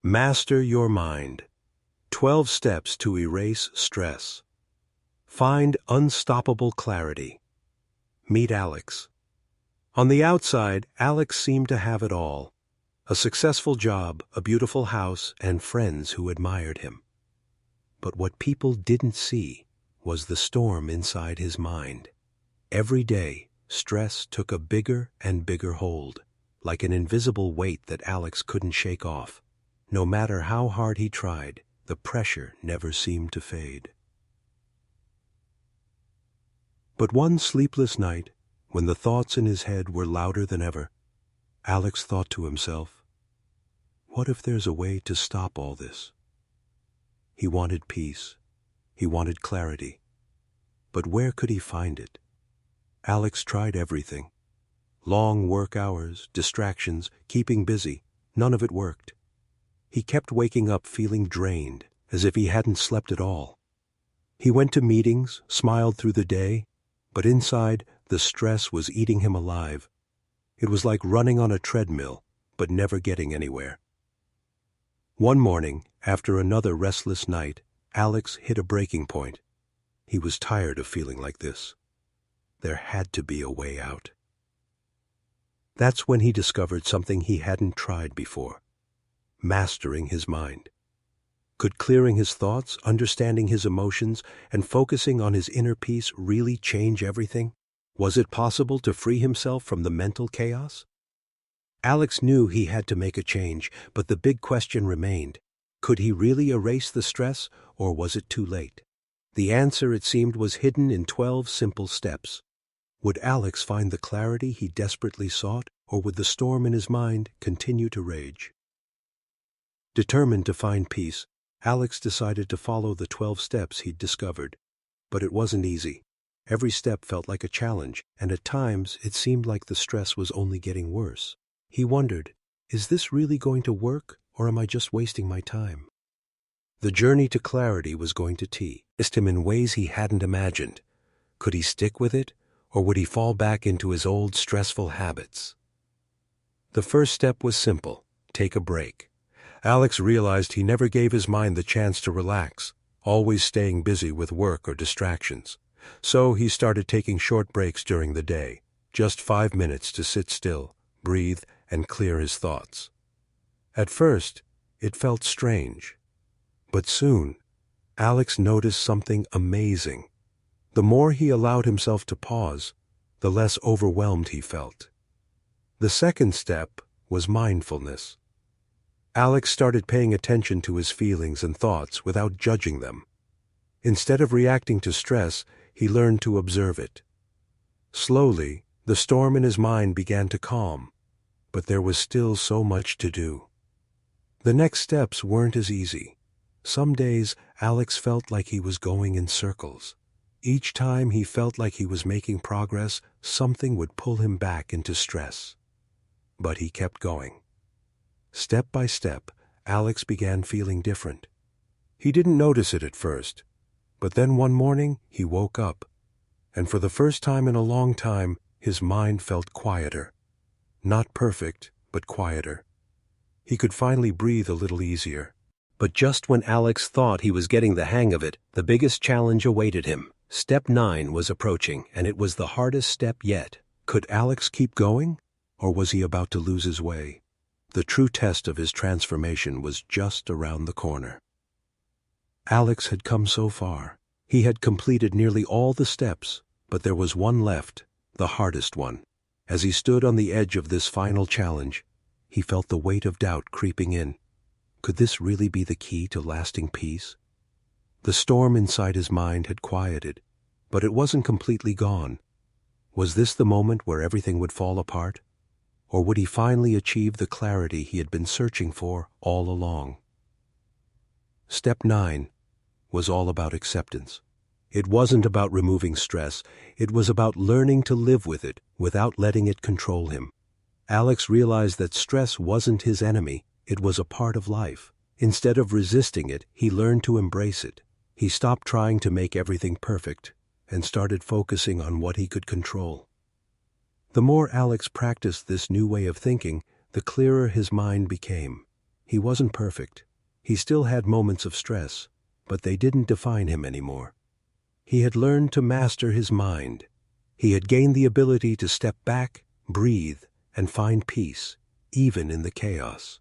Master your mind. 12 steps to erase stress. Find unstoppable clarity. Meet Alex. On the outside, Alex seemed to have it all. A successful job, a beautiful house, and friends who admired him. But what people didn't see was the storm inside his mind. Every day, stress took a bigger and bigger hold, like an invisible weight that Alex couldn't shake off. No matter how hard he tried, the pressure never seemed to fade. But one sleepless night, when the thoughts in his head were louder than ever, Alex thought to himself, what if there's a way to stop all this? He wanted peace. He wanted clarity. But where could he find it? Alex tried everything. Long work hours, distractions, keeping busy. None of it worked. He kept waking up feeling drained, as if he hadn't slept at all. He went to meetings, smiled through the day, but inside, the stress was eating him alive. It was like running on a treadmill, but never getting anywhere. One morning, after another restless night, Alex hit a breaking point. He was tired of feeling like this. There had to be a way out. That's when he discovered something he hadn't tried before. Mastering his mind. Could clearing his thoughts, understanding his emotions, and focusing on his inner peace really change everything? Was it possible to free himself from the mental chaos? Alex knew he had to make a change, but the big question remained. Could he really erase the stress, or was it too late? The answer, it seemed, was hidden in 12 simple steps. Would Alex find the clarity he desperately sought, or would the storm in his mind continue to rage? Determined to find peace, Alex decided to follow the 12 steps he'd discovered. But it wasn't easy. Every step felt like a challenge, and at times it seemed like the stress was only getting worse. He wondered, is this really going to work, or am I just wasting my time? The journey to clarity was going to test him in ways he hadn't imagined. Could he stick with it, or would he fall back into his old stressful habits? The first step was simple: take a break. Alex realized he never gave his mind the chance to relax, always staying busy with work or distractions. So he started taking short breaks during the day, just 5 minutes to sit still, breathe, and clear his thoughts. At first, it felt strange. But soon, Alex noticed something amazing. The more he allowed himself to pause, the less overwhelmed he felt. The second step was mindfulness. Alex started paying attention to his feelings and thoughts without judging them. Instead of reacting to stress, he learned to observe it. Slowly, the storm in his mind began to calm, but there was still so much to do. The next steps weren't as easy. Some days, Alex felt like he was going in circles. Each time he felt like he was making progress, something would pull him back into stress. But he kept going. Step by step, Alex began feeling different. He didn't notice it at first, but then one morning he woke up, and for the first time in a long time, his mind felt quieter. Not perfect, but quieter. He could finally breathe a little easier. But just when Alex thought he was getting the hang of it, the biggest challenge awaited him. Step 9 was approaching, and it was the hardest step yet. Could Alex keep going, or was he about to lose his way? The true test of his transformation was just around the corner. Alex had come so far. He had completed nearly all the steps, but there was one left, the hardest one. As he stood on the edge of this final challenge, he felt the weight of doubt creeping in. Could this really be the key to lasting peace? The storm inside his mind had quieted, but it wasn't completely gone. Was this the moment where everything would fall apart? Or would he finally achieve the clarity he had been searching for all along? Step 9 was all about acceptance. It wasn't about removing stress. It was about learning to live with it without letting it control him. Alex realized that stress wasn't his enemy. It was a part of life. Instead of resisting it, he learned to embrace it. He stopped trying to make everything perfect and started focusing on what he could control. The more Alex practiced this new way of thinking, the clearer his mind became. He wasn't perfect. He still had moments of stress, but they didn't define him anymore. He had learned to master his mind. He had gained the ability to step back, breathe, and find peace, even in the chaos.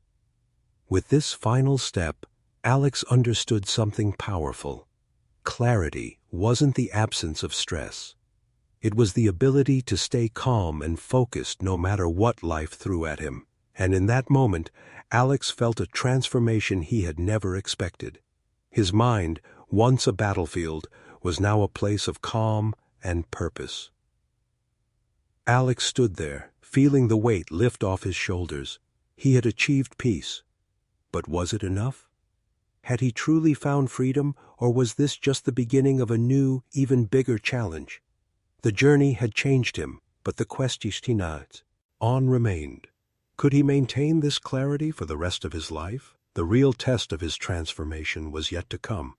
With this final step, Alex understood something powerful. Clarity wasn't the absence of stress. It was the ability to stay calm and focused no matter what life threw at him. And in that moment, Alex felt a transformation he had never expected. His mind, once a battlefield, was now a place of calm and purpose. Alex stood there, feeling the weight lift off his shoulders. He had achieved peace. But was it enough? Had he truly found freedom, or was this just the beginning of a new, even bigger challenge? The journey had changed him, but the question on remained. Could he maintain this clarity for the rest of his life? The real test of his transformation was yet to come.